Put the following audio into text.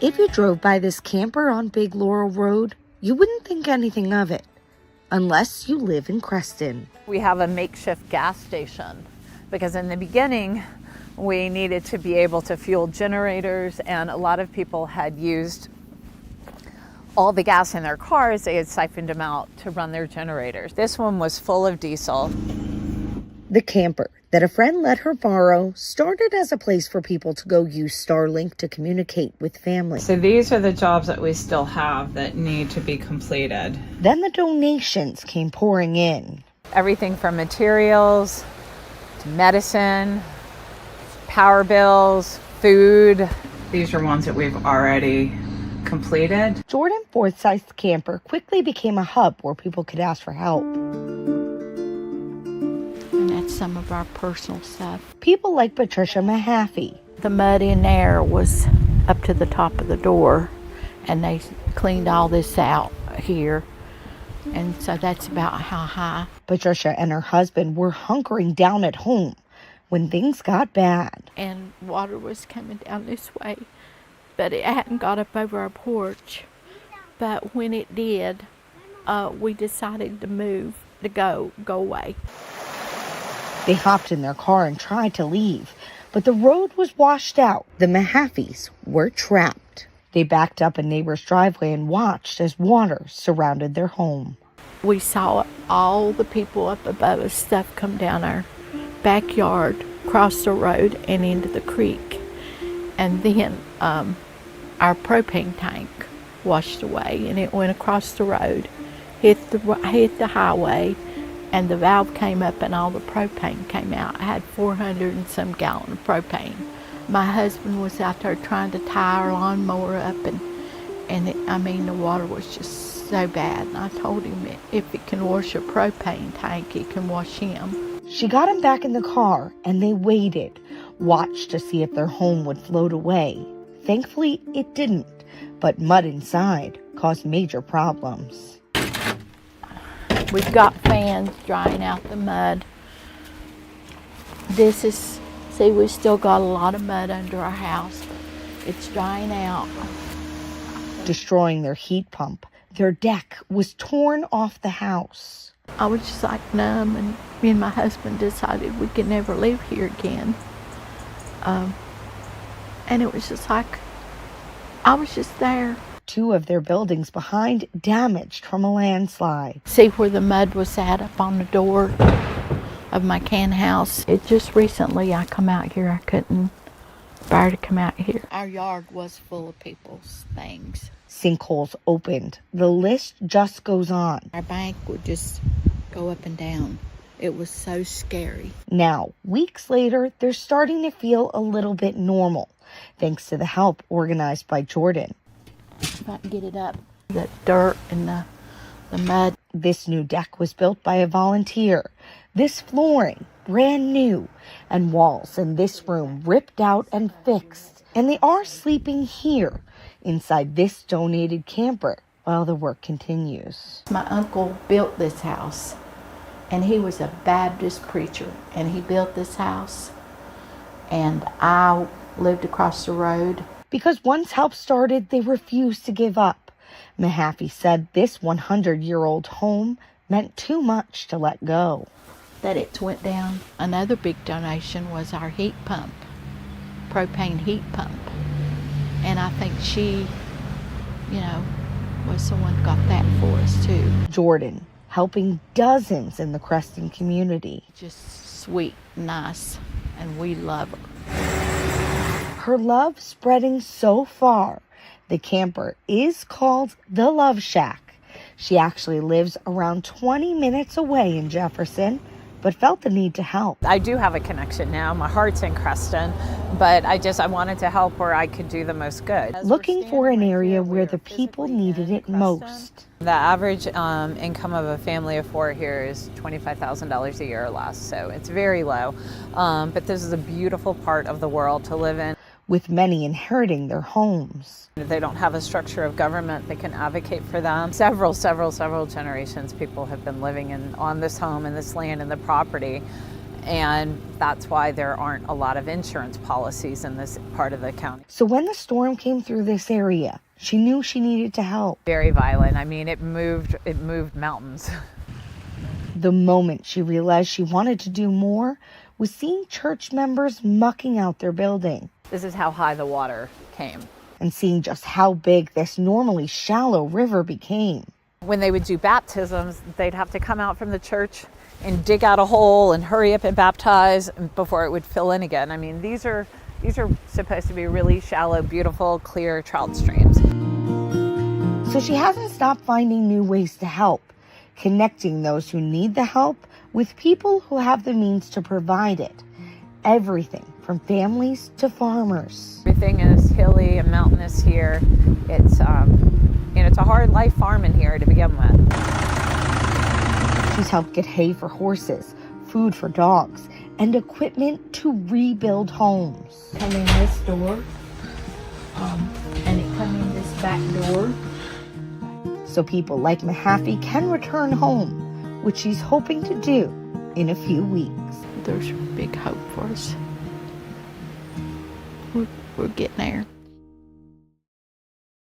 If you drove by this camper on Big Laurel Road, you wouldn't think anything of it, unless you live in Creston. We have a makeshift gas station because in the beginning, we needed to be able to fuel generators, and a lot of people had used all the gas in their cars. They had siphoned them out to run their generators. This one was full of diesel. The camper that a friend let her borrow started as a place for people to go use Starlink to communicate with family. So these are the jobs that we still have that need to be completed. Then the donations came pouring in. Everything from materials to medicine, power bills, food. These are ones that we've already completed. Jordan Forsyth's camper quickly became a hub where people could ask for help. And that's some of our personal stuff. People like Patricia Mahaffey. The mud in there was up to the top of the door, and they cleaned all this out here. And so that's about how high. Patricia and her husband were hunkering down at home when things got bad. And water was coming down this way, but it hadn't got up over our porch. But when it did, we decided to move, to go away. They hopped in their car and tried to leave, but the road was washed out. The Mahaffeys were trapped. They backed up a neighbor's driveway and watched as water surrounded their home. We saw all the people up above us stuff come down our backyard, cross the road, and into the creek. And then our propane tank washed away, and it went across the road, hit the highway, and the valve came up and all the propane came out. I had 400 and some gallon of propane. My husband was out there trying to tie our lawnmower up, and the water was just so bad. And I told him if it can wash a propane tank, it can wash him. She got him back in the car, and they waited, watched to see if their home would float away. Thankfully, it didn't, but mud inside caused major problems. We've got fans drying out the mud. We still got a lot of mud under our house. It's drying out. Destroying their heat pump. Their deck was torn off the house. I was just like numb, and me and my husband decided we could never live here again. And it was just like, I was just there. 2 of their buildings behind damaged from a landslide. See where the mud was at up on the door of my can house. It just recently I come out here. I couldn't bear to come out here. Our yard was full of people's things. Sinkholes opened. The list just goes on. Our bank would just go up and down. It was so scary. Now, weeks later, they're starting to feel a little bit normal, thanks to the help organized by Jordan. If I can get it up, the dirt and the mud. This new deck was built by a volunteer. This flooring, brand new, and walls in this room ripped out and fixed. And they are sleeping here, inside this donated camper, while the work continues. My uncle built this house, and he was a Baptist preacher, and he built this house, and I lived across the road. Because once help started, they refused to give up. Mahaffey said this 100-year-old home meant too much to let go. That it went down. Another big donation was our heat pump, propane heat pump. And I think she, was the one who got that for us too. Jordan, helping dozens in the Creston community. Just sweet, nice, and we love her. Her love spreading so far, the camper is called the Love Shack. She actually lives around 20 minutes away in Jefferson, but felt the need to help. I do have a connection now. My heart's in Creston, but I wanted to help where I could do the most good. Looking for an area where the people needed it most. The average income of a family of 4 here is $25,000 a year or less, so it's very low. But this is a beautiful part of the world to live in. With many inheriting their homes. If they don't have a structure of government that can advocate for them. Several generations people have been living on this home and this land and the property. And that's why there aren't a lot of insurance policies in this part of the county. So when the storm came through this area, she knew she needed to help. Very violent. I mean, it moved mountains. The moment she realized she wanted to do more was seeing church members mucking out their building. This is how high the water came. And seeing just how big this normally shallow river became. When they would do baptisms, they'd have to come out from the church and dig out a hole and hurry up and baptize before it would fill in again. I mean, these are supposed to be really shallow, beautiful, clear trout streams. So she hasn't stopped finding new ways to help, connecting those who need the help with people who have the means to provide it. Everything from families to farmers. Everything is hilly and mountainous here. It's it's a hard life farming here to begin with. She's helped get hay for horses, food for dogs, and equipment to rebuild homes. Come in this door, and it come in this back door. So people like Mahaffey can return home, which she's hoping to do in a few weeks. There's big hope for us. We're getting there.